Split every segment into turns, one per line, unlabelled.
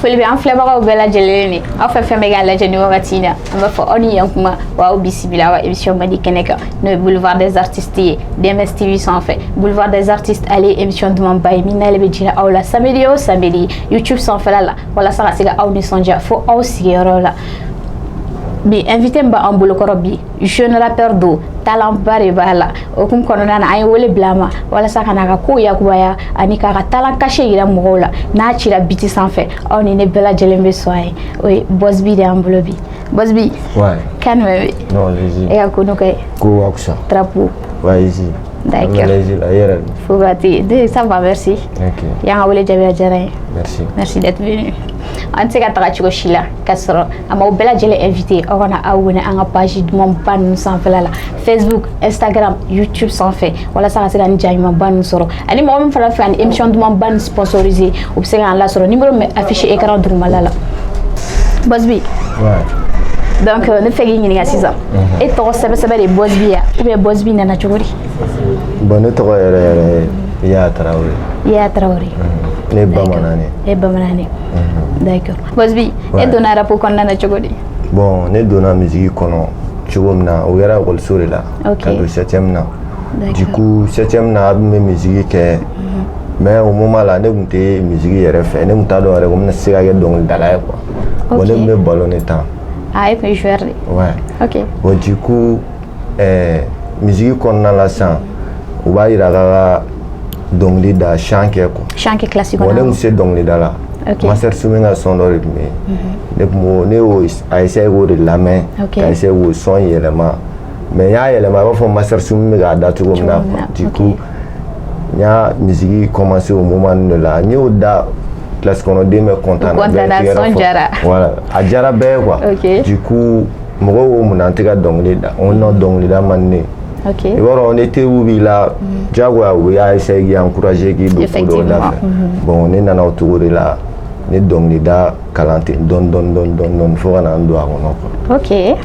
foli bɛ an filɛbagaw bɛɛ lajɛlen ni aw fɛn fɛn bɛ k'a lajɛ ni wagati in na an b'a fɔ aw ni yan kuma wa aw bisimila aw ka émission Madi kɛnɛ kan n'o ye boulevard des artistes ye DMS TV sanfɛ boulevard des artistes ale ye émission dumanba ye min n'ale bɛ jira aw la samedi o samedi YouTube sanfɛla la walasa ka se ka aw nisɔndiya fo aw sigiyɔrɔ la. Bi invité min b'an bolokɔrɔ bi jeune rappeur do talent ba de b'a la o kun kɔnɔna na an ye wele bila a ma walasa ka n'a ka kow yakubaya ani k'a ka talent caché yira mɔgɔw la n'a cira biti sanfɛ aw ni ne bɛɛ lajɛlen bɛ sɔn a ye o ye Boss B de y'an bolo bi Boss B.
Ouais.
Kan jumɛn bɛ yen?
Non, léger.
E ka ko n'o kɛ?
Ko ka fisa.
Drapeau.
Ouais, ici.
D'accord.
Léger la yɛrɛ.
Fo ka te ça va merci.
Ok.
Y'an ka wele jaabi a diyara n ye.
Merci.
Merci d'être venu. An tɛ se ka taga cogo si la k'a sɔrɔ a m'aw bɛɛ lajɛlen invité aw kana aw wele an ka page dumanba ninnu sanfɛla la Facebook, Instagram, YouTube sanfɛ walasa ka se ka nin ja ɲumanba ninnu sɔrɔ ani mɔgɔ min fana fɛ ani émission dumanba ninnu sponsorisé u bɛ se k'an lasɔrɔ numéro min bɛ affiché écran dugumala la. Boss B.
Ouais.
Donc ne fɛ k'i ɲininka sisan e tɔgɔ sɛbɛsɛbɛ de Boss B ya ou bien Boss B nana cogo di?
Bon ne tɔgɔ yɛrɛ Yaya Traoré.
Yaya Traoré.
Ne bamanan ne.
E bamanan ne. D'accord. Boss B e donna rap kɔnɔna na cogo di?
Bon ne donna musique kɔnɔ cogo min na o kɛra école de la.
Ok.
Ka don 7e na.
D'accord.
Du coup 7e na a bɛ musique kɛ mais au moment là ne tun tɛ musique yɛrɛ fɛ ne tun t'a dɔn yɛrɛ ko n bɛna se ka kɛ dɔnkilidala ye quoi. Bon ne tun bɛ ballon de tan.
Ah e tun ye joueur de.
Ouais.
Ok.
Bon du coup musique kɔnɔna la sisan u b'a yira k'a ka dɔnkili da chant kɛ quoi.
Chant kɛ classique
Bon
kɔnɔ.
ne tun se dɔnkilida la.
Ok.
Master Soumen ka son dɔ de tun bɛ yen ne y'o a essayé k'o de lamɛn ka essayé k'o son yɛlɛma mais n y'a yɛlɛma i b'a fɔ Master Soumen bɛ k'a da cogo min na quoi. Du coup n y'a musique commencé au moment de la n y'o da classe kɔnɔden bɛ content na
bɛɛ son jara.
Voilà a diyara bɛɛ ye quoi.
Ok.
Du coup mɔgɔw ko mun na an tɛ ka dɔnkili da n ko dɔnkilida man di ne ye.
Ok.
I b'a dɔn ni teriw b'i la diyagoya u y'a essayé k'i encourager k'i don ko dɔw da fɛ bon ne nana o cogo de la ne dɔnkilida kalan ten dɔɔni fo ka na n don a kɔnɔ quoi.
Ok.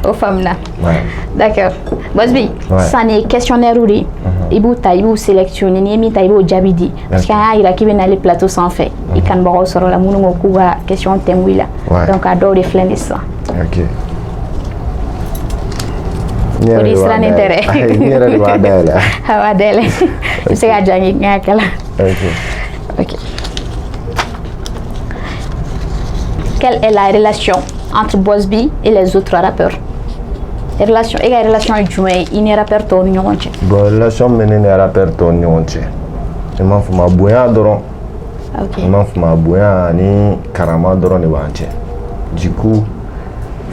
O faamuna.
Ouais.
D'accord. Boss B sisan nin ye questionnaire de ye i b'u ta i b'u sélectionner n'i ye min ta i b'o jaabi di parce que an y'a yira k'i bɛ nale plateau sanfɛ i kanubagaw sɔrɔ la minnu ko k'u ka question tɛngu i la donc a dɔw de filɛ nin sisan.
Ok.
O de sirannen tɛ dɛ.
N yɛrɛ de b'a dayɛlɛ.
A b'a dayɛlɛ i bɛ se k'a jɔ n ka kalan. Ok. Quelle est la relation entre Boss B et les autres rappeurs? Relation e ka relation ye jumɛn ye i ni rappeur tɔw ni ɲɔgɔn cɛ?
Bon relation bɛ ne ni rappeur tɔw ni ɲɔgɔn cɛ i m'a fɔ ma bonya dɔrɔn.
Ok.
I m'a fɔ ma bonya ani karama dɔrɔn de b'an cɛ. Du coup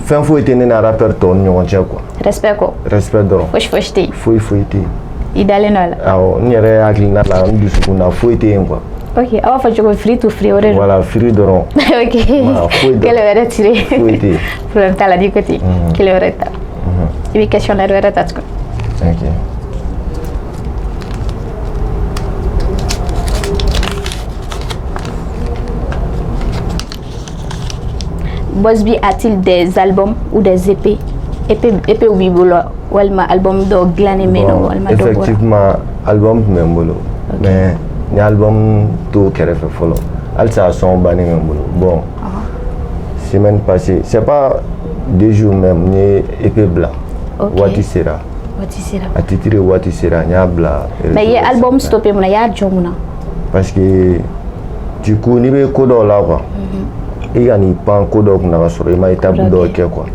fɛn foyi tɛ ne ni rappeur tɔw ni ɲɔgɔn cɛ quoi.
Respect ko?
Respect dɔrɔn.
Fosi tɛ yen?
Foyi tɛ yen.
I dalen don a la?
Awɔ n yɛrɛ hakilina la n dusukun na foyi tɛ yen quoi.
Ok aw b'a fɔ cogo free to free o de don?
Voilà free dɔrɔn.
Ok.
Foyi dɔrɔn.
Kɛlɛ wɛrɛ tire?
Foyi tɛ yen.
Problème t'a la di ko ten kɛlɛ wɛrɛ ta i bɛ questionnaire wɛrɛ ta tuguni.
Ok.
Boss B a-t-il des albums ou des EP? EP ou b'i bolo walima album dɔw dilannen bɛ yen nɔ walima dɔw bɔra?
Effectivement album tun bɛ n bolo mais n ye album to kɛrɛfɛ fɔlɔ halisa a sɔn bannen bɛ n bolo bon semaine passée c'est pas 2 jours même n ye EP bila waati sera a titre waati sera n y'a bila.
mais i ye album stoppé mun na i y'a jɔ mun na?
parce que du coup n'i bɛ ko dɔw la quoi i ka n'i pan ko dɔw kunna ka sɔrɔ i ma étape dɔw kɛ quoi.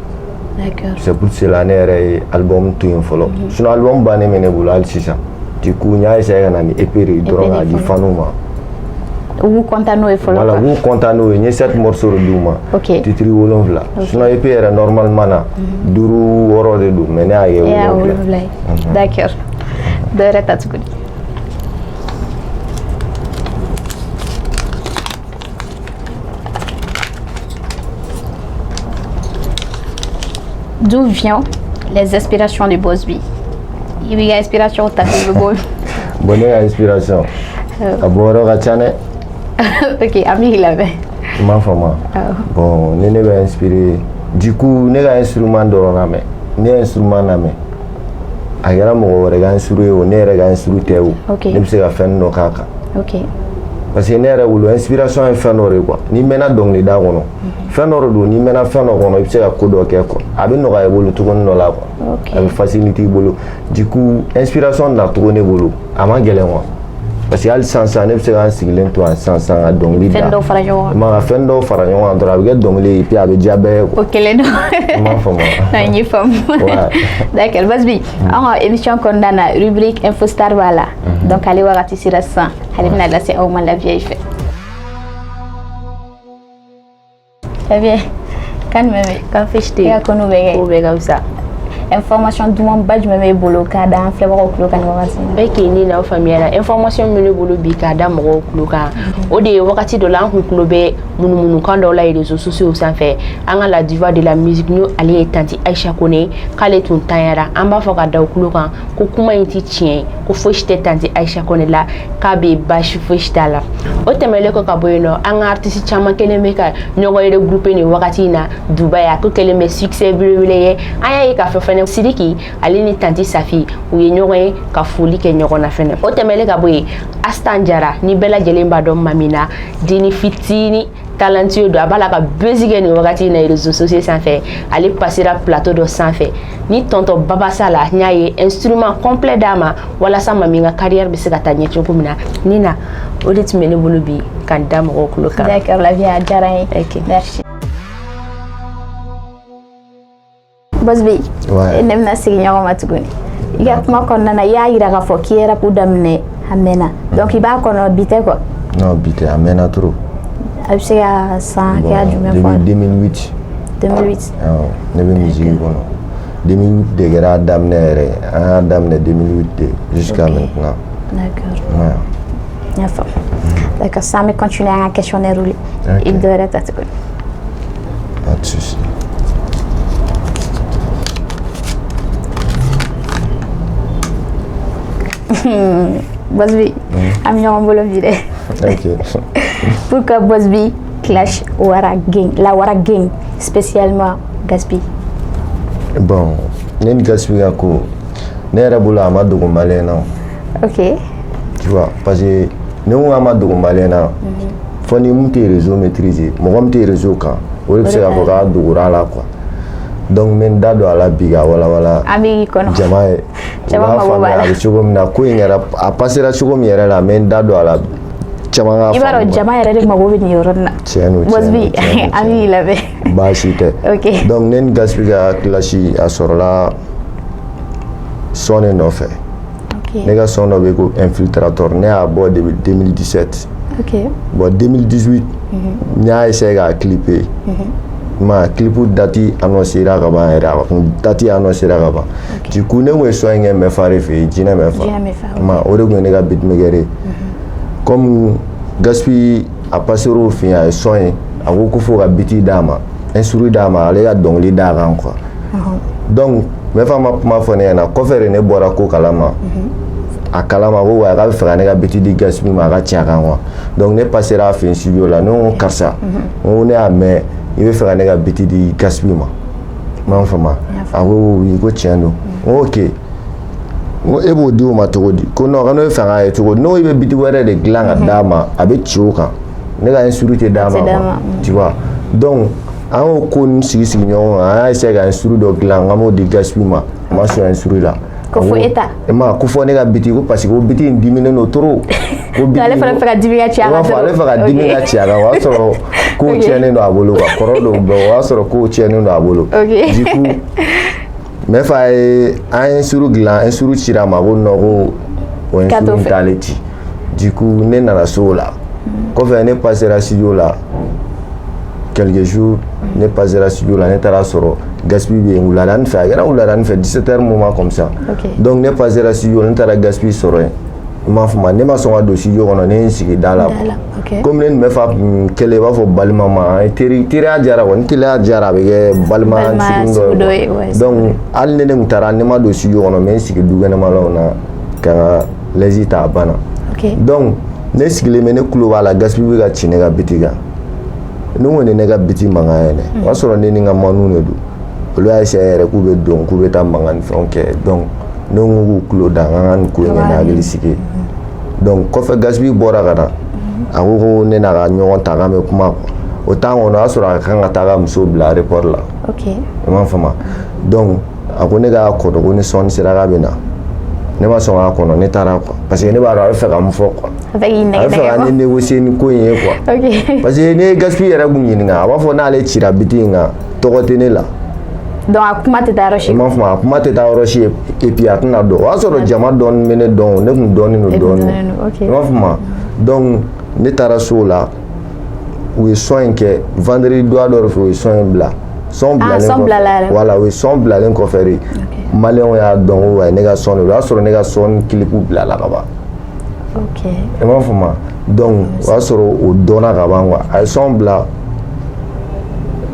D'accord.
C'est pour cela ne yɛrɛ ye album to yen fɔlɔ sinon album bannen bɛ ne bolo hali sisan du coup n y'a essayé ka na ni EP de dɔrɔn k'a di faniw ma.
U b'u content n'o ye fɔlɔ.
Voilà u b'u content n'o ye n ye 7 morceaux de d'u ma.
Ok.
Titre 7 sinon EP yɛrɛ normalement na 5 6 de don mais ne y'a ye 7
ye. D'accord. Dɔ yɛrɛ ta tuguni. D'où viennent les inspirations de Boss B? Il y a une inspiration ta fille bon.
Bonne inspiration. A bɔyɔrɔ ka ca dɛ.
Ok, ami il avait.
I m'a faamu. Bon ni ne bɛ inspiré du coup ne ka instrument dɔrɔn lamɛn ne ye instrument lamɛn a kɛra mɔgɔ wɛrɛ ka instru ye o ne yɛrɛ ka instru tɛ o ne bɛ se ka fɛn dɔ k'a kan.
Ok.
parce que ne yɛrɛ bolo inspiration ye fɛn dɔ de quoi ni mɛnna dɔnkilida kɔnɔ fɛn dɔ de don ni mɛnna fɛn dɔ kɔnɔ i bɛ se ka ko dɔ kɛ quoi a bɛ nɔgɔya i bolo tuguni dɔ la quoi a bɛ facilité i bolo du coup inspiration na cogo ne bolo a ma gɛlɛn quoi parce que hali sisan ne bɛ se k'an sigilen to yan sisan ka dɔnkili da
fɛn dɔw fara ɲɔgɔn kan
ma ka fɛn dɔw fara ɲɔgɔn kan dɔrɔn a bɛ kɛ dɔnkili ye puis a bɛ diya bɛɛ ye quoi
o kelen don
i m'a faamu
non ɲe faamu d'accord Bass B an ka émission kɔnɔna na rubrique info star b'a la donc ale wagati sera sisan ale bɛna lase aw ma lafiya i fɛ très bien kan mɛmɛ
kan fosi tɛ
i ka kɔnɔ bɛ kɛ
ko bɛɛ ka fisa
information dumanba jumɛn bɛ bolo k'a da an filɛbagaw tulo kan nin wagati
bɛɛ k'i ni n'aw faamuyara information min ne bolo bi k'a da mɔgɔw tulo kan o de ye wagati dɔ la an kun tulo bɛ munumunukan dɔw la réseaux sociaux sanfɛ an ka la diva de la musique n'o ale ye tanti Aisha Kone k'ale tun tanyara an b'a fɔ ka da o tulo kan ko kuma in tɛ tiɲɛ ye ko fosi tɛ tanti Aisha Kone la k'a bɛ baasi fosi t'a la o tɛmɛlen kɔ ka bɔ yen nɔ an ka artiste caman kelen bɛ ka ɲɔgɔn regrouper nin wagati in na Dubaï a ko kelen bɛ succès belebele ye an y'a ye k'a fɔ fɛnɛ Sidiki ale ni tanti Safi u ye ɲɔgɔn ye ka foli kɛ ɲɔgɔn na fɛnɛ o tɛmɛlen ka bɔ yen Astan Jara ni bɛɛ lajɛlen b'a dɔn Mamina deni fitini talentueux do a b'a la ka buzz kɛ nin wagati in na réseaux sociaux sanfɛ ale passera plateau dɔ sanfɛ ni tonton Baba Sala n y'a ye instrument complet d'a ma walasa Mami ka carrière bɛ se ka taa ɲɛ cogo min na Nina o de tun bɛ ne bolo bi ka da mɔgɔw tulo kan
d'accord la vie a diyara n ye
ok
merci Bass B ne bɛna segin ɲɔgɔn ma tuguni i ka kuma kɔnɔna na i y'a yira k'a fɔ k'i ye rap daminɛ a mɛnna donc i b'a kɔnɔ bi tɛ quoi
non bi tɛ a mɛnna trop
a bɛ se ka san hakɛya jumɛn fɔ
2008
2008
ne bɛ musique kɔnɔ 2008 de kɛra a daminɛ yɛrɛ an y'a daminɛ 2008 de jusqu'à maintenant
d'accord n y'a faamu d'accord sisan an bɛ continuer an ka questionnaire li i bɛ dɔ wɛrɛ ta tuguni
pas de souci
Bass B am ɲɔgɔn bolo bi dɛ pour que Bass B clash la Wara Gang spécialement Gaspi
bon ne ni Gaspi ka ko ne yɛrɛ bolo a ma dogo malien na
ok
tu vois parce que ne ko a ma dogo malien na fo ni mun tɛ réseau maîtriser mɔgɔ min tɛ réseau kan o de bɛ se k'a fɔ k'a dogora la quoi donc n bɛ n da don a la bi ka walawala jama ye u b'a faamuya a bɛ cogo min na ko in yɛrɛ a passera cogo min yɛrɛ la n bɛ n da don a la caman k'a faamu.
I b'a dɔn jama yɛrɛ de mago bɛ nin yɔrɔ nin na.
Tiɲɛ don
Bass B an b'i labɛn.
Baasi tɛ.
Ok.
donc ne ni Gaspi ka clash a sɔrɔla son de nɔfɛ.
Ok.
Ne ka son dɔ bɛ ko Infiltrator ne y'a bɔ depuis 2017.
Ok.
bon 2018 n y'a essayé k'a clipper. ma clipu dati annoncera ka ban yɛrɛ a kun dati annoncera ka ban du coup ne kun ye son in kɛ Mɛfa de fɛ yen Jinɛ Mɛfa ma o de kun ye ne ka beatmaker ye comme Gaspi a passer'o fɛ yen a ye son ye a ko fo ka beat d'a ma instru d'a ma ale ka dɔnkili d'a kan quoi donc Mɛfa ma kuma fɔ ne ɲɛna kɔfɛ de ne bɔra ko kalama a kalama ko wa k'a bɛ fɛ ka ne ka beat di Gaspi ma a ka tiɲɛ a kan quoi donc ne passera a fɛ yen studio la ne ko karisa n ko ne y'a mɛn i bɛ fɛ ka ne ka beat di Gaspi ma m'a faamu a ko oui ko tiɲɛ don n ko ok n ko e b'o di o ma cogo di ko non ko n'o ye fɛ k'a ye cogo di n'o i bɛ beat wɛrɛ de dilan ka d'a ma a bɛ ci o kan ne ka instru tɛ d'a ma quoi tu vois donc an y'o ko nin sigi ɲɔgɔn kan an y'a essayé ka instru dɔ dilan k'an b'o di Gaspi ma a ma sɔn instru la
ko fo eta
ma ko fɔ ne ka beat ko parce que o beat in diminen don trop ko beat
ale fana fɛ ka dimi ka ci a kan
ale fɛ ka dimi ka ci a kan o y'a sɔrɔ ko tiɲɛnen don a bolo quoi kɔrɔ dɔw bɛ o y'a sɔrɔ ko tiɲɛnen don a bolo du coup Mɛfa ye an ye instru dilan instru cira a ma ko non ko o instru in t'ale ci du coup ne nana so o la kɔfɛ ne passera studio la quelques jours ne passera studio la ne taara sɔrɔ Gaspi bɛ yen wuladani fɛ a kɛra wuladani fɛ 17h moment comme ça donc ne passera studio ne taara Gaspi sɔrɔ yen i m'a faamu ne ma sɔn ka don studio kɔnɔ ne ye n sigi da la comme ne ni Mɛfa kɛlen i b'a fɔ balima ma an ye teriya diyara quoi ni teriya diyara a bɛ kɛ balima sigi dɔ ye donc hali ne kun taara ne ma don studio kɔnɔ n bɛ n sigi dukɛnɛmalaw na ka n ka lɛzi ta a banna donc ne sigilen bɛ ne tulo b'a la Gaspi bɛ ka ci ne ka beat kan ne ko ni ne ka beat mankan ye dɛ o y'a sɔrɔ ne ni n ka manu de don olu y'a essayé yɛrɛ k'u bɛ don k'u bɛ taa mankan ni fɛnw kɛ donc ne ko k'u tulo da an ka nin ko in kɛ ni hakilisigi ye donc kɔfɛ Gaspi bɔra ka na a ko ne na ka ɲɔgɔn ta kan bɛ kuma o temps kɔnɔ a sɔrɔ a kan ka taa ka muso bila aéroport la
OK
i m'a faamu donc a ko ne ka kɔrɔ ko ni sɔnni sera k'a bɛ na ne ma sɔn k'a kɔnɔ ne taara quoi parce que ne b'a dɔn a bɛ fɛ ka mun fɔ quoi a bɛ fɛ ka ne négocier ni ko in ye quoi
OK
parce que ne ye gaspille yɛrɛ kun ɲininka a b'a fɔ n'ale cira biti in kan tɔgɔ tɛ ne la
donc a kuma tɛ taa yɔrɔ si
i m'a faamu a kuma tɛ taa yɔrɔ si et puis a tɛna dɔn o y'a sɔrɔ jama dɔɔni bɛ ne dɔn ne kun dɔɔni don dɔɔni i m'a faamu donc ne taara so la u ye sɔn in kɛ vendredi doigt dɔ de fɛ u ye sɔn in bila sɔn bilalen kɔfɛ voilà u ye sɔn bilalen kɔfɛ de maliyɛnw y'a dɔn ko wa ne ka sɔn de o y'a sɔrɔ ne ka sɔn kilipu bilala ka ban
OK
i m'a faamu donc o y'a sɔrɔ o dɔnna ka ban quoi a ye sɔn bila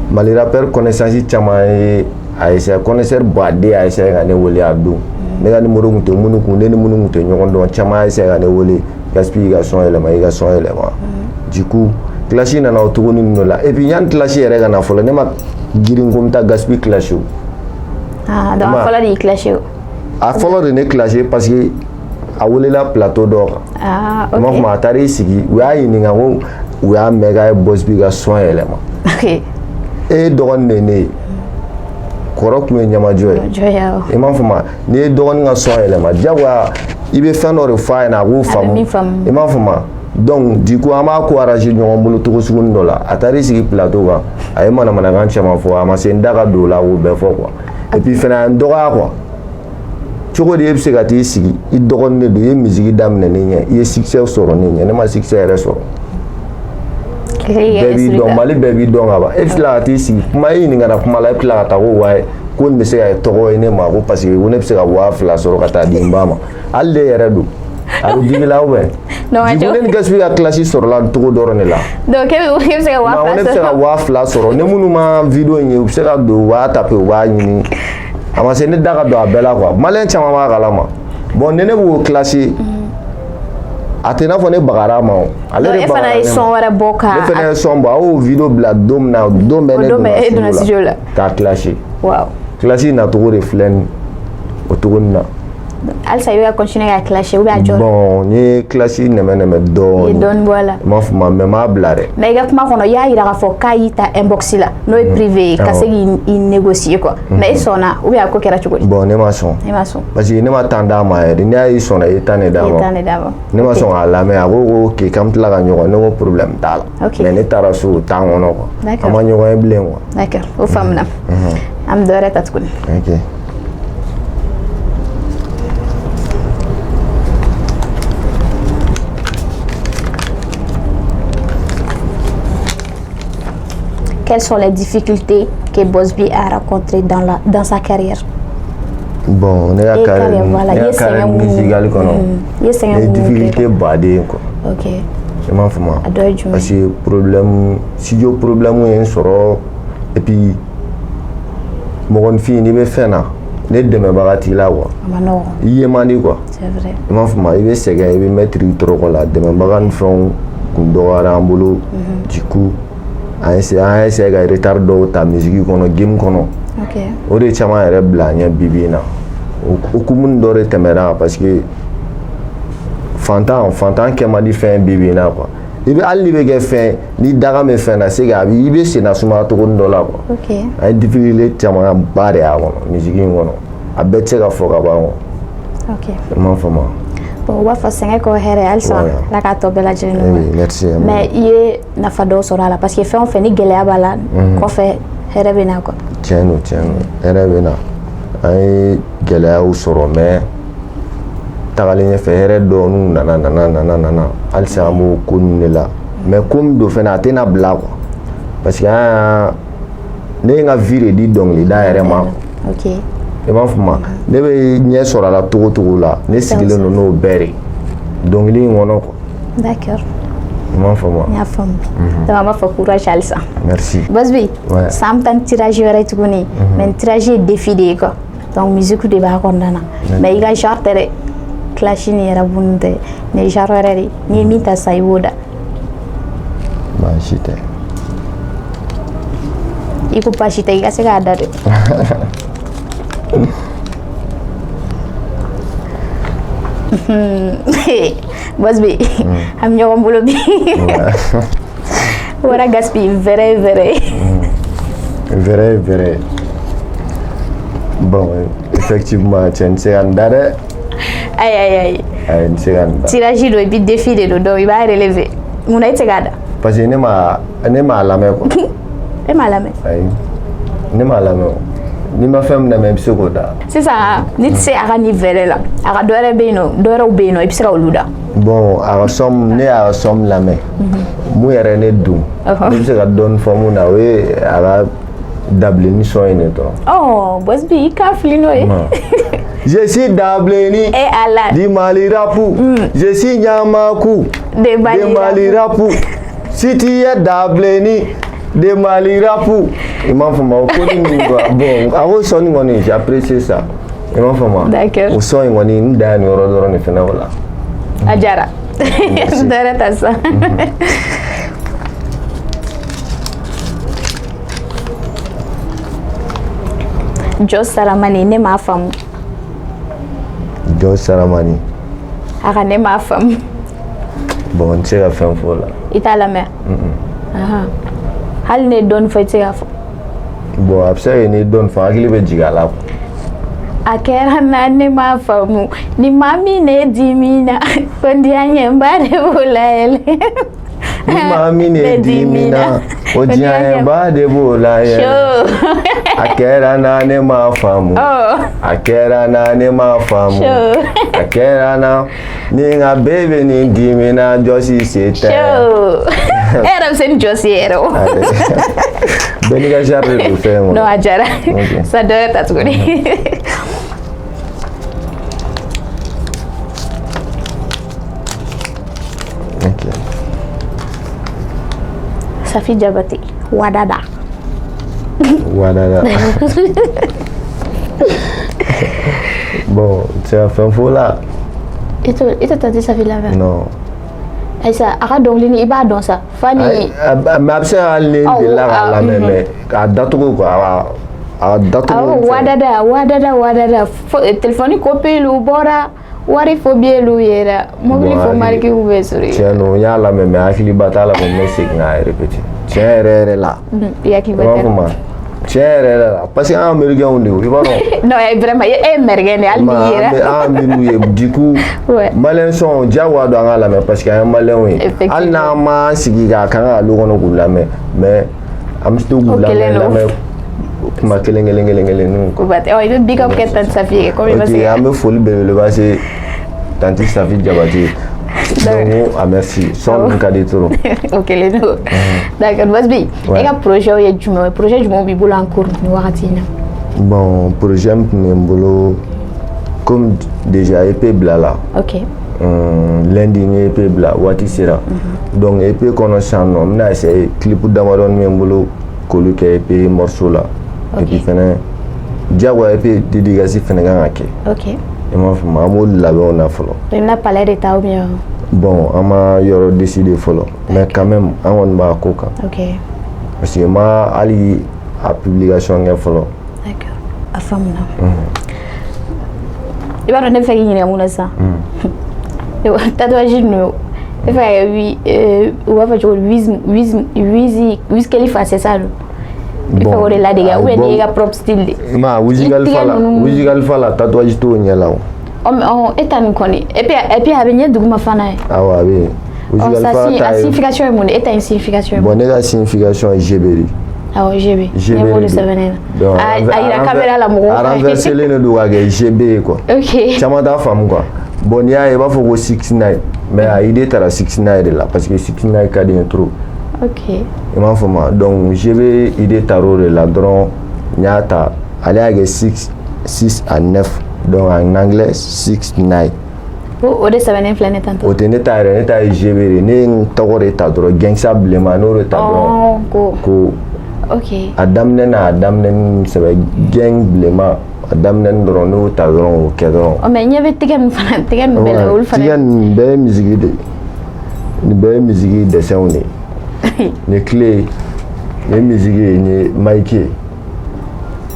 Mali rappeur connaissance caman ye a essayé connaisseur baden a essayé ka ne wele a don ne ka numéro kun tɛ minnu kun ne ni minnu kun tɛ ɲɔgɔn dɔn caman a essayé ka ne wele gaspille ka sɔn yɛlɛma i ka sɔn yɛlɛma du coup classe nana o cogo ninnu la et puis yanni classe yɛrɛ ka na fɔlɔ ne ma girin ko n bɛ taa gaspille classe o
donc a fɔlɔ de y'i classe o
a fɔlɔ de ne classe parce que a welela plateau dɔ kan
OK
i m'a faamu a taara i sigi u y'a ɲininka ko u y'a mɛn k'a ye boss bi ka sɔn yɛlɛma
OK
e dɔgɔnin de ye ne ye kɔrɔ tun ye ɲamajɔ ye i m'a faamu n'i ye dɔgɔnin ka sɔn yɛlɛma diyagoya i bɛ fɛn dɔ de fɔ a ɲɛna a k'o faamu i m'a faamu donc du coup an b'a ko arranger ɲɔgɔn bolo cogo sugunin dɔ la a taara i sigi plateau kan a ye manamanakan caman fɔ a ma se n da ka don o la k'o bɛɛ fɔ quoi et puis fɛnɛ a ye n dɔgɔya quoi cogo di e bɛ se ka t'i sigi i dɔgɔnin de don i ye musique daminɛ ne ɲɛ i ye succès sɔrɔ ne ɲɛ ne ma succès yɛrɛ sɔrɔ bɛɛ b'i dɔn Mali bɛɛ b'i dɔn ka ban e bɛ tila ka t'i sigi kuma e ɲininkara kuma la e bɛ tila ka taa ko waye ko nin bɛ se ka kɛ tɔgɔ ye ne ma ko parce que ko ne bɛ se ka 2000 sɔrɔ ka taa di n ba ma hali de yɛrɛ don a bɛ digi la ou bien du coup ne ni gaspille ka classe sɔrɔla cogo dɔrɔn de la
donc e bɛ se ka 2000
ne bɛ se ka 2000 sɔrɔ ne minnu ma vidéo in ye u bɛ se ka don u b'a taper u b'a ɲini a ma se ne da ka don a bɛɛ la quoi maliyɛn caman b'a kalama bon ni ne b'o classe a tɛ n'a fɔ ne bagara ma o ale de bagara ne ma
e fana ye sɔn wɛrɛ bɔ ka
ne fana ye sɔn bɔ a y'o vidéo bila don min na don bɛɛ ne donna
studio la
k'a classe
waaw
classe nacogo de filɛ nin o cogonin na
halisa i bɛ ka continuer ka classe ou bien a jɔra
bon n ye classe nɛmɛ dɔɔni
i ye dɔɔni bɔ a la
i m'a faamu mais n m'a bila dɛ
mais i ka kuma kɔnɔ i y'a jira k'a fɔ k'a y'i ta inbox la n'o ye privé ye ka se k'i négocier quoi mais i sɔnna ou bien a ko kɛra cogo di
bon ne ma sɔn parce que ne ma temps d'a ma yɛrɛ n'i y'a ye i sɔnna i ye temps de d'a ma ne ma sɔn k'a lamɛn a ko ko ok k'an bɛ tila ka ɲɔgɔn ne ko problème t'a la mais ne taara so o temps kɔnɔ quoi a ma ɲɔgɔn ye bilen quoi
d'accord o faamuna an bɛ dɔ wɛrɛ ta tuguni
ok
Quelles sont les difficultés que Boss B a rencontrées dans sa carrière?
Bon, ne ka carrière musicale kɔnɔ
ye
difficulté baden quoi.
OK.
I m'a faamu parce que problème studio problème ye n sɔrɔ et puis mɔgɔninfin n'i bɛ fɛn na ne dɛmɛbaga t'i la quoi.
A ma nɔgɔn.
I ye man di quoi.
C'est vrai.
I m'a faamu i bɛ sɛgɛn i bɛ mettre i tɔrɔkɔ la dɛmɛbaga ni fɛnw kun dɔgɔyara an bolo du coup an y'a essayé ka retard dɔw ta musique kɔnɔ game kɔnɔ o de caman yɛrɛ bila an ɲɛ bibi in na o hukumu dɔ de tɛmɛra parce que fantan kɛ man di fɛn bibi in na quoi i bɛ hali n'i bɛ kɛ fɛn ni daga bɛ fɛn na se ka i bɛ senna sumaya cogonin dɔ la quoi an ye difficulté caman ba de y'a kɔnɔ musique in kɔnɔ a bɛɛ tɛ se ka fɔ ka ban quoi i m'a faamu
bon u b'a fɔ sɛgɛn kɔ hɛrɛ halisa ala k'a tɔ bɛɛ lajɛlen nɔgɔya
merci
mais i ye nafa dɔw sɔrɔ a la parce que fɛn o fɛn ni gɛlɛya b'a la kɔfɛ hɛrɛ bɛ na quoi
tiɲɛ don hɛrɛ bɛ na an ye gɛlɛyaw sɔrɔ mais tagalen ɲɛfɛ hɛrɛ dɔɔninw nana halisa an b'o ko ninnu de la mais ko min don fɛnɛ a tɛna bila quoi parce que ne ye n ka vie de di dɔnkilida yɛrɛ ma
OK
i m'a faamu ne bɛ ɲɛ sɔrɔ a la togo togo la ne sigilen don n'o bɛɛ de dɔnkili in kɔnɔ quoi
d'accord
i m'a faamu
n y'a faamu donc an b'a fɔ courage halisa
merci
Boss B san bɛ taa ni tirage wɛrɛ tuguni mais tirage ye défi de ye quoi donc musique de b'a kɔnɔna na mais i ka genre tɛ dɛ clash ni yɛrɛ bunun tɛ mais genre wɛrɛ de n'i ye min ta sisan i b'o da
baasi tɛ
i ko baasi tɛ i ka se k'a da dɛ Boss bi am ñoo mbolo bi wara gaspi vrai
bon effectivement tiens c'est andare
ay
c'est andare
tirage do bi défi de do il va relever mon a été gada
parce que ne ma la me ko
e ma la me
ay ne ma la me ni ma femme na même seconda
c'est ça ni c'est à niveau là à doire beno et puis ça oluda
bon a somme la me mu yare ne dum ni se ga don formu na we ara double ni so ene to
oh boss bi ka flino e
je suis double ni
e ala
di mali rapu je suis nyamaku
de
mali rapu si tu es double ni de mali rapu imam fama ko ni bon a wo so ni ngoni j'apprécie ça imam fama
d'accord
o so ngoni nda ni oro ni fena wala
ajara dara tasa Jos Saramani ne ma fam
Jos Saramani
aka ne ma fam
bon c'est la fin fola
ita la mer hal ne don fa te afa
bon après ne don fa akili be jigala
akera na ne ma famu ni mami ne dimina kondi anye mbare bolaele
ni mami ne dimina odi anye mbare bolaele akera na ne ma famu akera na ne ma famu akera na ni nga bebe ni dimina josi seta
era sen josiero
beni ga jarre do femo
no ajara sa dore tatugoni Safi Jabati Wadada
bon c'est la fin fou là
ito tati Safi la ver
non
Aïssa aka donglini iba don sa fani
mais abse alne de la mais a datugo quoi a datugo
wadada téléphone copé lu bora wari fo bielu yera mobili fo marki ubesuri
tieno ya la mais akili batala ko mesik na répéter tiens là
ya ki batala
tiens là parce que américain on dit non
vraiment américain al yera
ah minu du coup malin son jawa do ngala mais parce que un malin oui al na ma sigi ga kan lu kono kula mais am sto kula mais ma kelengele
ko bate o ibe big up ketan Safi ko mi basi
am foli le basi tanti Safi Jabati donc merci son kadi trop
OK les deux d'accord Wasbi et ka projet du bi bolo en cours ni wakatina
bon projet mbolo comme déjà EP blala
OK
lundi ni EP bla wati sera donc EP kono chano na c'est clip damadon mbolo kolu ke EP morceau là et puis fene diagwa EP dédicace fene gangake
OK
et moi amol la on a follow
il n'a pas l'air de ta ou bien
bon ama yoro décidé follow mais quand même on ba koka
OK
parce que ma ali a publication nge follow
d'accord a famna il va ne faire ni amuna ça tatouage no il fait oui on va faire wiz Khalifa c'est ça il faut aller là déjà ou bien il a propre style
ma wizigal fala tatouage to nyala
on etan koni et puis abenye duguma fana
ah ouais wizigal fala
la signification mon est une signification
bon la signification est GB
ah GB niveau de 7 ah il a caméra la mo
a renverser le do ga GB quoi
OK
chama da femme quoi bon ya e ba fo 69 mais a idée tara 69 de là parce que 69 ka de trop
OK
et ma femme donc GB idée taro de là donc nyata aller à 6 à 9 donc en anglais 69
o de 7 flane tanto
o tene ta GB ne togore ta dro gangsa blema no ta dro ko
OK
adamnen sebe gang blema adamnen dro no ta dro ke dro
o mais nyave tigan bela ul fana
tigan be musique de sound ne clé ne musique ne mic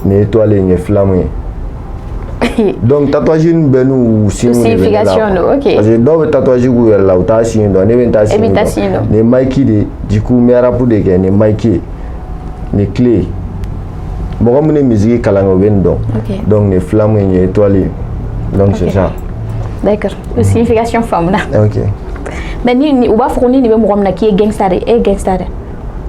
ne étoile ne flamme Donc tatouage bɛ n'u
signification ok
parce que dɔw bɛ tatouage k'u yɛrɛ la u t'a signe dɔn ne bɛ n ta signe dɔn nin Mikey de du coup n bɛ rap de kɛ nin Mikey nin Clé mɔgɔ min ye musique kalan kɛ o bɛ nin dɔn donc nin Flamme nin ye étoile donc c'est ça
d'accord signification faamu na
ok
mais ni u b'a fɔ ko ni nin bɛ mɔgɔ min na k'i ye gangster de e ye gangster de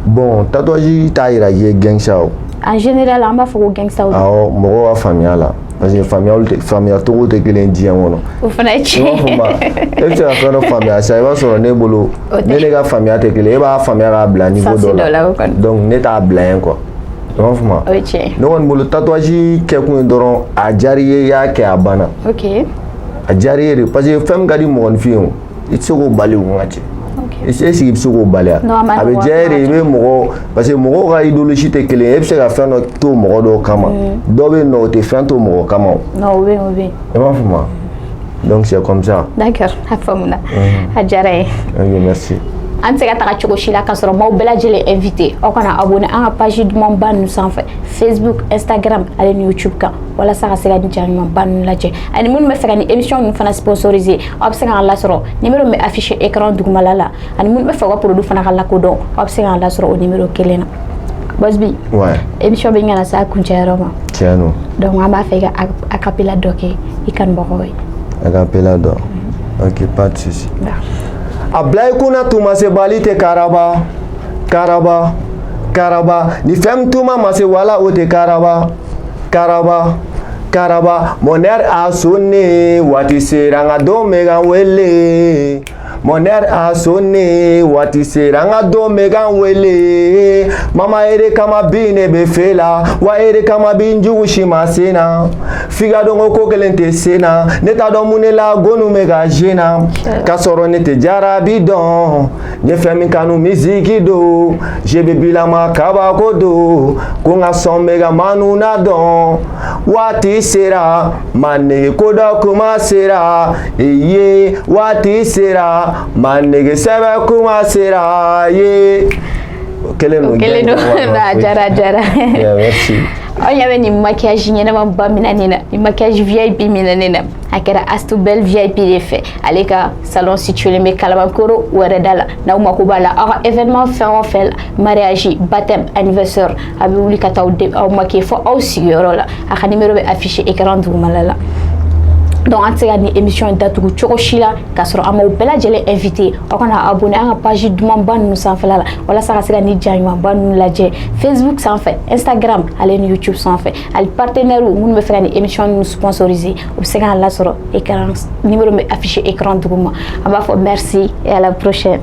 bon tatouage t'a yira k'i ye gangster o
en général an b'a fɔ ko gangster o
awɔ mɔgɔw ka faamuya la parce que faamuya togo tɛ kelen diɲɛ kɔnɔ
o fana ye tiɲɛ
e bɛ se ka fɛn dɔ faamuya sa i b'a sɔrɔ ne bolo ne ka faamuya tɛ kelen e b'a faamuya k'a bila niveau dɔ la donc ne t'a bila yen quoi i b'a faamu
o ye tiɲɛ
ne kɔni bolo tatouage kɛkun ye dɔrɔn a diyara i ye i y'a kɛ a banna
ok
a diyara i ye de parce que fɛn min ka di mɔgɔninfin ye i tɛ se k'o bali o ka cɛ est-ce que i bɛ se k'o baliya a bɛ diya e de i bɛ mɔgɔ parce que mɔgɔw ka idéologie tɛ kelen ye e bɛ se ka fɛn dɔ to mɔgɔ dɔw kama dɔw bɛ yen nɔ o tɛ fɛn to mɔgɔ kama o
non o bɛ yen
i b'a faamu donc c'est comme ça
d'accord a faamuna a diyara ye
ok merci
an tɛ se ka taga cogo si la k'a sɔrɔ m'aw bɛɛ lajɛlen invité aw kana abonné an ka page dumanba ninnu sanfɛ Facebook Instagram ale ni YouTube kan walasa ka se ka nin ja ɲumanba ninnu lajɛ ani minnu bɛ fɛ ka nin émission ninnu fana sponsoriser aw bɛ se k'an lasɔrɔ numéro min bɛ affiché écran dugumala la ani minnu bɛ fɛ ka produit fana ka lakodɔn aw bɛ se k'an lasɔrɔ o numéro kelen na Boss B émission bɛ ɲɛna sa kuncɛyɔrɔ ma
tiɲɛ don
donc an b'a fɛ i ka acapella dɔ kɛ i kanubagaw ye
acapella dɔ ok pas de souci a bila i kunna tuma se bali tɛ karaba karaba karaba ni fɛn tuma ma se wala o tɛ karaba karaba karaba mon air a sonné waati sera n ka don bɛ ka wele mon air a sonné waati sera n ka don bɛ ka wele mama ere kama bi ne bɛ fɛ la wa ere kama bi n jugu si ma sen na f'i ka dɔn ko ko kelen tɛ sen na ne t'a dɔn mun de la gonu bɛ ka zen na k'a sɔrɔ ne tɛ jarabi dɔn n ye fɛn min kanu misiki don je bɛ bilama kabako don ko n ka sɔn bɛ ka manu na dɔn waati sera ma nege ko dɔ kuma sera ye waati sera ma nege sɛbɛ kuma sera ye kelen don
a diyara
merci
aw ɲɛ bɛ nin maquillage ɲɛnamaba min na nin na nin maquillage VIP min na nin na a kɛra Astou Belle VIP de fɛ ale ka salon situelen bɛ Kalabankoro wɛrɛda la n'aw mako b'a la aw ka événement fɛn o fɛn la mariage baptême anniversaire a bɛ wuli ka taa aw maquiller fo aw sigiyɔrɔ la a ka numéro bɛ affiché écran dugumala la donc an tɛ se ka nin émission datugu cogo si la k'a sɔrɔ an m'aw bɛɛ lajɛlen invité aw kana abonné an ka page dumanba ninnu sanfɛla la walasa ka se ka nin ja ɲumanba ninnu lajɛ Facebook sanfɛ Instagram ale ni YouTube sanfɛ hali partenaires minnu bɛ fɛ ka nin émission ninnu sponsoriser u bɛ se k'an lasɔrɔ écran numéro bɛ affiché écran duguma an b'a fɔ merci et à la prochaine.